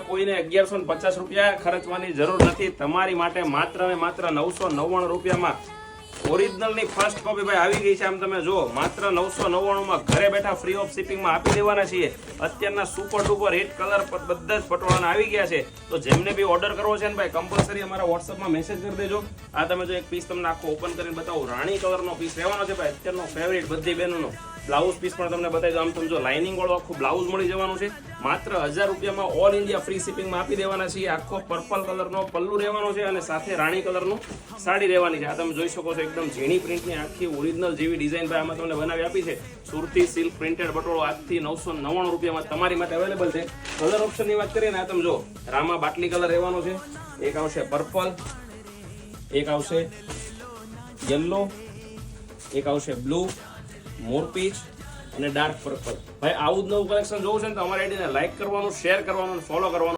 કોઈને 1150 રૂપિયા ખર્ચવાની જરૂર નથી. તમારી માટે માત્ર ને માત્ર 999 રૂપિયામાં ઓરિજિનલ ની ફર્સ્ટ કોપી ભાઈ આવી ગઈ છે. આમ તમે જુઓ, માત્ર 999 માં ઘરે બેઠા ફ્રી ઓફ શિપિંગમાં આપી દેવાના છીએ. અત્યારના સુપર ડુપર હિટ કલર બધા જ પટોળાના આવી ગયા છે. તો જેમને બી ઓર્ડર કરવો છે ને ભાઈ, કમ્પલસરી અમારા વોટ્સઅપમાં મેસેજ કરી દેજો. આ તમે જો એક પીસ તમને આખો ઓપન કરીને બતાવું, રાણી કલરનો પીસ રહેવાનો છે ભાઈ, અત્યારનો ફેવરિટ બધી બહેનોનો. બ્લાઉઝ પીસ પણ તમને બતાવી દો. આમ તમે જો લાઇનિંગ વાળું આખું બ્લાઉઝ મળી જવાનું છે. માત્ર 1000 રૂપિયામાં ઓલ ઇન્ડિયા ફ્રી શિપિંગમાં આપી દેવાના છીએ. આખો પર્પલ કલરનો પલ્લુ રહેવાનો છે અને સાથે રાણી કલરનું સાડી રહેવાની છે. આ તમે જોઈ શકો છો, એકદમ ઝીણી પ્રિન્ટની આખી ઓરિજિનલ જેવી ડિઝાઇન ભાઈ આમાં તમને બનાવી આપી છે. સુરતી સિલ્ક પ્રિન્ટેડ પટોળો આજથી 999 રૂપિયામાં તમારી માટે અવેલેબલ છે. કલર ઓપ્શનની વાત કરીએ ને, આ તમે જો રામા બાટલી કલર રહેવાનો છે, એક આવશે પર્પલ, એક આવશે યલો, એક આવશે બ્લુ, મોરપીચ અને ડાર્ક પર્પલ. ભાઈ આવું જ નવું કલેક્શન જોવું છે ને તો અમારી આઈડીને લાઈક કરવાનું, શેર કરવાનું, ફોલો કરવાનું.